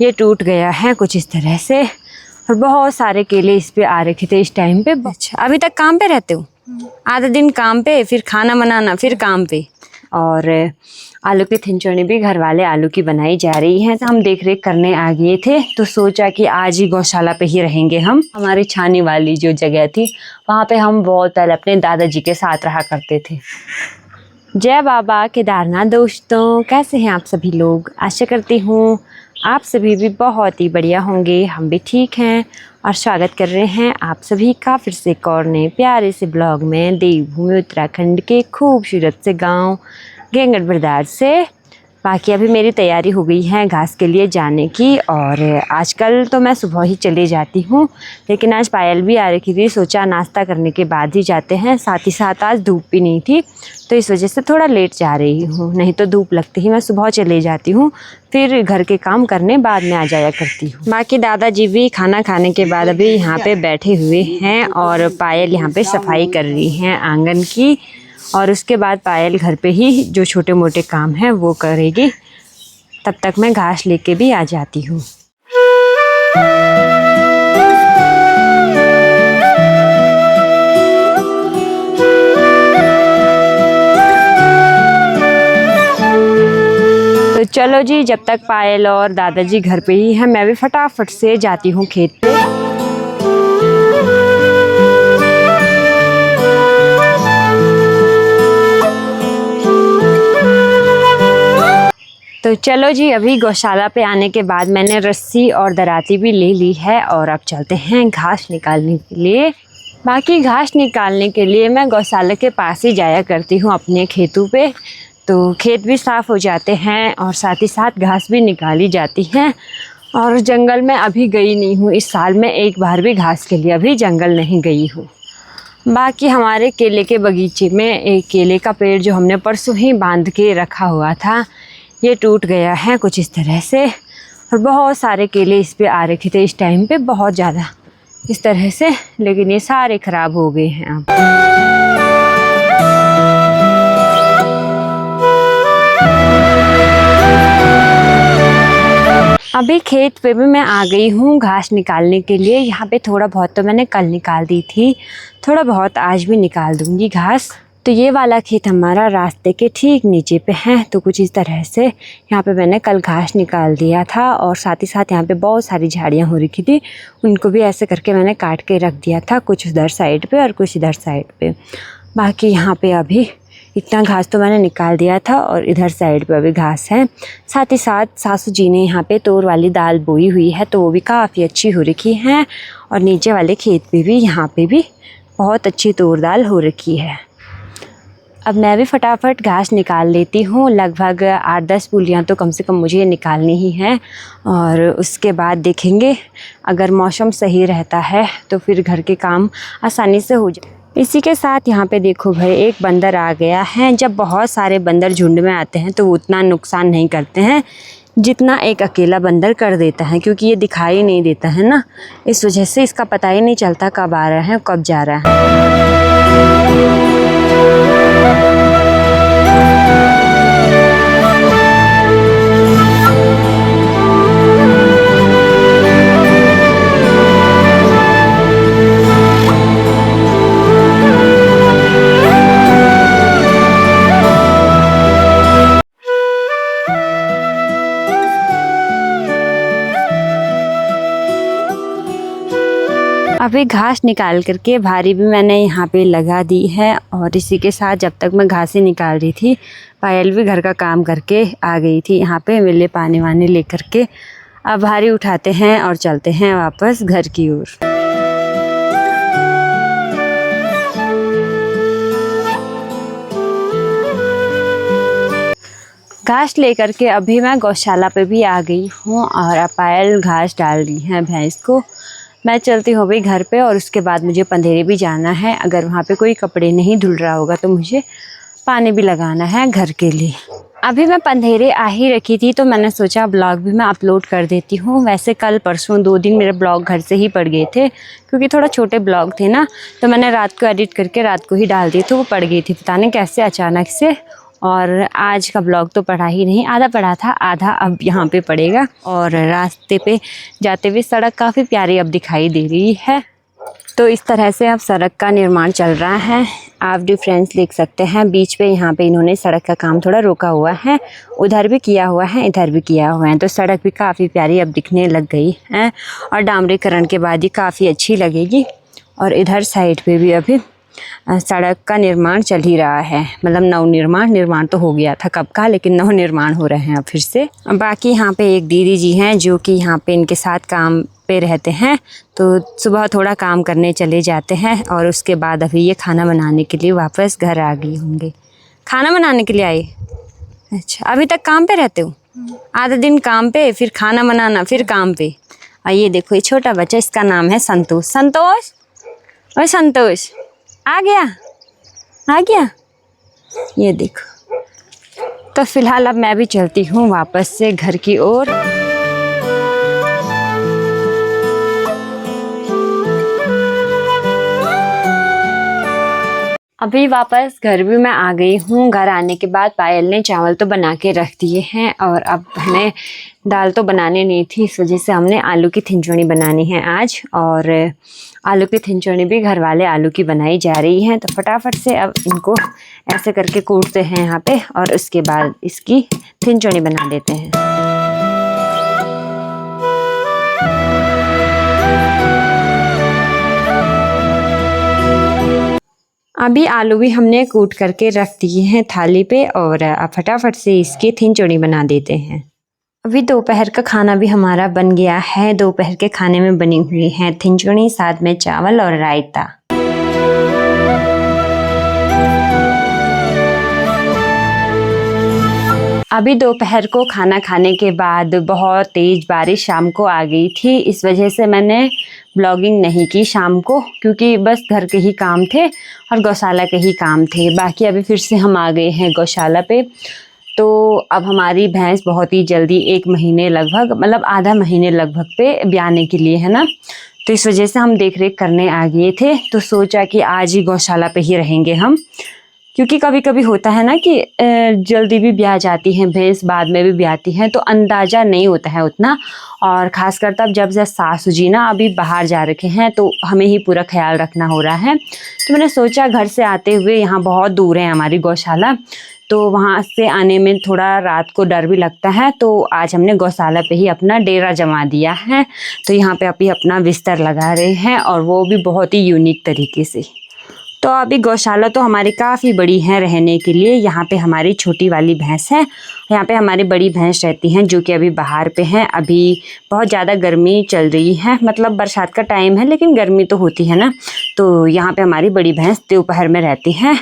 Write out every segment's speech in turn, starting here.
ये टूट गया है कुछ इस तरह से। और बहुत सारे केले इस पे आ रखे थे इस टाइम पे। अच्छा, अभी तक काम पे रहते हो? आधा दिन काम पे, फिर खाना बनाना, फिर काम पे। और आलू की थिंचोनी भी घर वाले आलू की बनाई जा रही है, तो हम देख रेख करने आ गए थे। तो सोचा कि आज ही गौशाला पे ही रहेंगे हम। हमारी छानी वाली जो जगह थी वहाँ पे हम बहुत पहले अपने दादाजी के साथ रहा करते थे। जय बाबा केदारनाथ दोस्तों, कैसे हैं आप सभी लोग? आशा करती हूँ आप सभी भी बहुत ही बढ़िया होंगे। हम भी ठीक हैं और स्वागत कर रहे हैं आप सभी का फिर से एक और नए प्यारे से ब्लॉग में देवभूमि उत्तराखंड के खूबसूरत से गांव गेंगट बरदार से। बाकी अभी मेरी तैयारी हो गई है घास के लिए जाने की, और आजकल तो मैं सुबह ही चले जाती हूँ, लेकिन आज पायल भी आ रखी थी। सोचा नाश्ता करने के बाद ही जाते हैं। साथ ही साथ आज धूप भी नहीं थी, तो इस वजह से थोड़ा लेट जा रही हूँ। नहीं तो धूप लगते ही मैं सुबह चले जाती हूँ, फिर घर के काम करने बाद में आ जाया करती हूँ। बाकी दादाजी भी खाना खाने के बाद अभी यहाँ पे बैठे हुए हैं और पायल यहाँ पे सफाई कर रही हैं आंगन की। और उसके बाद पायल घर पे ही जो छोटे मोटे काम हैं वो करेगी। तब तक मैं घास लेके भी आ जाती हूँ। तो चलो जी, जब तक पायल और दादाजी घर पे ही हैं, मैं भी फटाफट से जाती हूँ खेत पे। तो चलो जी, अभी गौशाला पे आने के बाद मैंने रस्सी और दराती भी ले ली है और अब चलते हैं घास निकालने के लिए। बाकी घास निकालने के लिए मैं गौशाला के पास ही जाया करती हूँ अपने खेतों पे, तो खेत भी साफ़ हो जाते हैं और साथ ही साथ घास भी निकाली जाती हैं। और जंगल में अभी गई नहीं हूँ इस साल में, एक बार भी घास के लिए अभी जंगल नहीं गई हूँ। बाकी हमारे केले के बगीचे में एक केले का पेड़ जो हमने परसों ही बांध के रखा हुआ था, ये टूट गया है कुछ इस तरह से। और बहुत सारे केले इस पे आ रखे थे इस टाइम पे, बहुत ज़्यादा इस तरह से, लेकिन ये सारे ख़राब हो गए हैं अब। अभी खेत पे भी मैं आ गई हूँ घास निकालने के लिए। यहाँ पे थोड़ा बहुत तो मैंने कल निकाल दी थी, थोड़ा बहुत आज भी निकाल दूँगी घास। तो ये वाला खेत हमारा रास्ते के ठीक नीचे पे है, तो कुछ इस तरह से यहाँ पे मैंने कल घास निकाल दिया था। और साथ ही साथ यहाँ पे बहुत सारी झाड़ियाँ हो रखी थी, उनको भी ऐसे करके मैंने काट के रख दिया था, कुछ उधर साइड पे और कुछ इधर साइड पे। बाकी यहाँ पे अभी इतना घास तो मैंने निकाल दिया था और इधर साइड पे अभी घास है। साथ ही साथ सासू जी ने यहाँ पे तोर वाली दाल बोई हुई है, तो वो भी काफ़ी अच्छी हो रखी है। और नीचे वाले खेत पे भी यहाँ पे भी बहुत अच्छी तोर दाल हो रखी है। अब मैं भी फटाफट घास निकाल लेती हूँ। लगभग 8-10 पूलियाँ तो कम से कम मुझे निकालनी ही है, और उसके बाद देखेंगे अगर मौसम सही रहता है तो फिर घर के काम आसानी से हो जाए। इसी के साथ यहाँ पे देखो भाई, एक बंदर आ गया है। जब बहुत सारे बंदर झुंड में आते हैं तो वो उतना नुकसान नहीं करते हैं जितना एक अकेला बंदर कर देता है, क्योंकि ये दिखाई नहीं देता है ना, इस वजह से इसका पता ही नहीं चलता कब आ रहा है कब जा रहा है। अभी घास निकाल करके भारी भी मैंने यहाँ पे लगा दी है। और इसी के साथ जब तक मैं घासें निकाल रही थी, पायल भी घर का काम करके आ गई थी यहाँ पे मेरे लिए पानी वानी ले करके। अब भारी उठाते हैं और चलते हैं वापस घर की ओर। घास लेकर के अभी मैं गौशाला पे भी आ गई हूँ और पायल घास डाल दी है भैंस को। मैं चलती हूँ भाई घर पे, और उसके बाद मुझे पंधेरे भी जाना है। अगर वहाँ पे कोई कपड़े नहीं धुल रहा होगा तो मुझे पानी भी लगाना है घर के लिए। अभी मैं पंधेरे आ ही रखी थी, तो मैंने सोचा ब्लॉग भी मैं अपलोड कर देती हूँ। वैसे कल परसों 2 दिन मेरे ब्लॉग घर से ही पड़ गए थे, क्योंकि थोड़ा छोटे ब्लॉग थे ना, तो मैंने रात को एडिट करके रात को ही डाल दिए थे। वो पड़ गई थी, पता नहीं कैसे अचानक से, और आज का ब्लॉग तो पढ़ा ही नहीं, आधा पढ़ा था, आधा अब यहाँ पे पड़ेगा। और रास्ते पे जाते हुए सड़क काफ़ी प्यारी अब दिखाई दे रही है। तो इस तरह से अब सड़क का निर्माण चल रहा है। आप डिफरेंस देख सकते हैं बीच पे, यहाँ पे इन्होंने सड़क का काम थोड़ा रोका हुआ है, उधर भी किया हुआ है, इधर भी किया हुआ है। तो सड़क भी काफ़ी प्यारी अब दिखने लग गई है और डामरीकरण के बाद ये काफ़ी अच्छी लगेगी। और इधर साइड पे भी अभी सड़क का निर्माण चल ही रहा है, मतलब निर्माण तो हो गया था कब का, लेकिन नव निर्माण हो रहे हैं अब फिर से। बाकी यहाँ पे एक दीदी जी हैं जो कि यहाँ पे इनके साथ काम पे रहते हैं। तो सुबह थोड़ा काम करने चले जाते हैं और उसके बाद अभी ये खाना बनाने के लिए वापस घर आ गए होंगे। खाना बनाने के लिए आए? अच्छा, अभी तक काम पे रहते हो? आधा दिन काम पे, फिर खाना बनाना, फिर काम पे। और ये देखो, ये छोटा बच्चा, इसका नाम है संतोष। संतोष, ओए संतोष, आ गया। ये देखो। तो फिलहाल अब मैं भी चलती हूँ वापस से घर की ओर। अभी वापस घर भी मैं आ गई हूँ। घर आने के बाद पायल ने चावल तो बना के रख दिए हैं और अब हमें दाल तो बनाने नहीं थी, इस वजह से हमने आलू की थिंचोड़ी बनानी है आज। और आलू की थिंचोड़ी भी घर वाले आलू की बनाई जा रही है। तो फटाफट से अब इनको ऐसे करके कूटते हैं यहाँ पे और उसके बाद इसकी थिंचोड़ी बना देते हैं। अभी आलू भी हमने कूट करके रख दिए हैं थाली पे और अब फटाफट से इसकी थिंचोड़ी बना देते हैं। अभी दोपहर का खाना भी हमारा बन गया है। दोपहर के खाने में बनी हुई है थिंचोड़ी, साथ में चावल और रायता। अभी दोपहर को खाना खाने के बाद बहुत तेज़ बारिश शाम को आ गई थी, इस वजह से मैंने ब्लॉगिंग नहीं की शाम को, क्योंकि बस घर के ही काम थे और गौशाला के ही काम थे। बाकी अभी फिर से हम आ गए हैं गौशाला पे। तो अब हमारी भैंस बहुत ही जल्दी 1 महीने लगभग, मतलब आधा महीने लगभग पे ब्याने के लिए है ना, तो इस वजह से हम देख रेख करने आ गए थे। तो सोचा कि आज ही गौशाला पे ही रहेंगे हम, क्योंकि कभी कभी होता है ना कि जल्दी भी ब्याह जाती हैं भैंस, बाद में भी ब्याती हैं, तो अंदाज़ा नहीं होता है उतना। और ख़ासकर तब जब सासू जी ना अभी बाहर जा रखे हैं, तो हमें ही पूरा ख्याल रखना हो रहा है। तो मैंने सोचा घर से आते हुए, यहाँ बहुत दूर है हमारी गौशाला, तो वहाँ से आने में थोड़ा रात को डर भी लगता है। तो आज हमने गौशाला पे ही अपना डेरा जमा दिया है। तो यहाँ पे अभी अपना बिस्तर लगा रहे हैं और वो भी बहुत ही यूनिक तरीके से। तो अभी गौशाला तो हमारी काफ़ी बड़ी है रहने के लिए। यहाँ पे हमारी छोटी वाली भैंस है, यहाँ पे हमारी बड़ी भैंस रहती हैं जो कि अभी बाहर पे हैं। अभी बहुत ज़्यादा गर्मी चल रही है, मतलब बरसात का टाइम है लेकिन गर्मी तो होती है ना। तो यहाँ पे हमारी बड़ी भैंस दोपहर में रहती हैं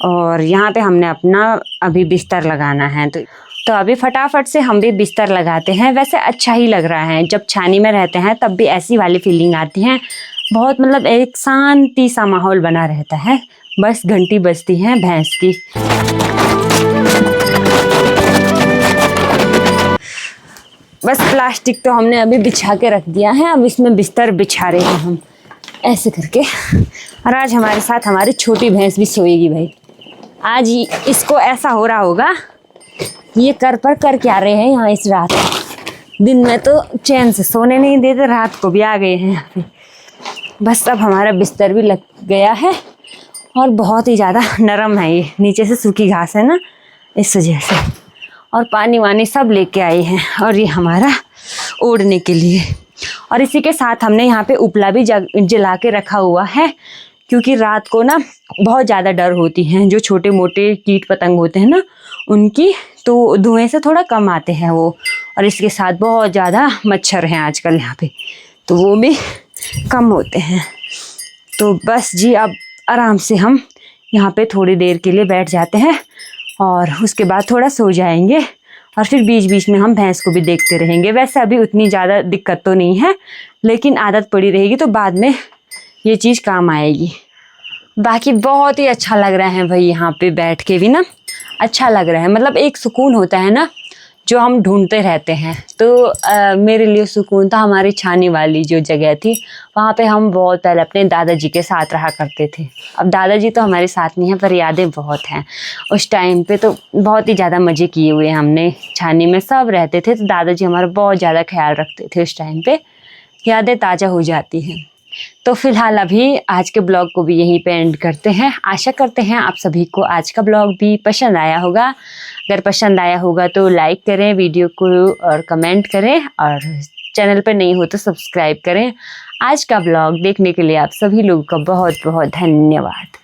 और यहाँ पे हमने अपना अभी बिस्तर लगाना है। तो अभी फटाफट से हम भी बिस्तर लगाते हैं। वैसे अच्छा ही लग रहा है, जब छानी में रहते हैं तब भी ऐसी वाली फीलिंग आती है, बहुत मतलब एक शांति सा माहौल बना रहता है। बस घंटी बजती है भैंस की। बस प्लास्टिक तो हमने अभी बिछा के रख दिया है, अब इसमें बिस्तर बिछा रहे हैं हम ऐसे करके। और आज हमारे साथ हमारी छोटी भैंस भी सोएगी भाई। आज इसको ऐसा हो रहा होगा, ये कर क्या रहे हैं यहाँ इस रात। दिन में तो चैन से सोने नहीं देते, रात को भी आ गए हैं यहाँ पे। बस अब हमारा बिस्तर भी लग गया है और बहुत ही ज़्यादा नरम है, ये नीचे से सूखी घास है ना, इस वजह से। और पानी वानी सब लेके आए हैं और ये हमारा ओढ़ने के लिए। और इसी के साथ हमने यहाँ पे उपला भी जला के रखा हुआ है, क्योंकि रात को ना बहुत ज़्यादा डर होती हैं, जो छोटे मोटे कीट पतंग होते हैं ना उनकी, तो धुएं से थोड़ा कम आते हैं वो। और इसके साथ बहुत ज़्यादा मच्छर हैं आजकल यहाँ पे, तो वो भी कम होते हैं। तो बस जी अब आराम से हम यहाँ पे थोड़ी देर के लिए बैठ जाते हैं और उसके बाद थोड़ा सो जाएंगे और फिर बीच बीच में हम भैंस को भी देखते रहेंगे। वैसे अभी उतनी ज़्यादा दिक्कत तो नहीं है, लेकिन आदत पड़ी रहेगी तो बाद में ये चीज़ काम आएगी। बाकी बहुत ही अच्छा लग रहा है भाई, यहाँ पे बैठ के भी ना अच्छा लग रहा है, मतलब एक सुकून होता है ना जो हम ढूंढते रहते हैं। तो मेरे लिए सुकून था हमारी छानी वाली जो जगह थी, वहाँ पे हम बहुत पहले अपने दादाजी के साथ रहा करते थे। अब दादाजी तो हमारे साथ नहीं है, पर यादें बहुत हैं। उस टाइम पे तो बहुत ही ज़्यादा मज़े किए हुए हमने, छानी में सब रहते थे, तो दादाजी हमारा बहुत ज़्यादा ख्याल रखते थे। उस टाइम पे यादें ताज़ा हो जाती हैं। तो फिलहाल अभी आज के ब्लॉग को भी यहीं पे एंड करते हैं। आशा करते हैं आप सभी को आज का ब्लॉग भी पसंद आया होगा। अगर पसंद आया होगा तो लाइक करें वीडियो को और कमेंट करें, और चैनल पर नहीं हो तो सब्सक्राइब करें। आज का ब्लॉग देखने के लिए आप सभी लोगों का बहुत बहुत धन्यवाद।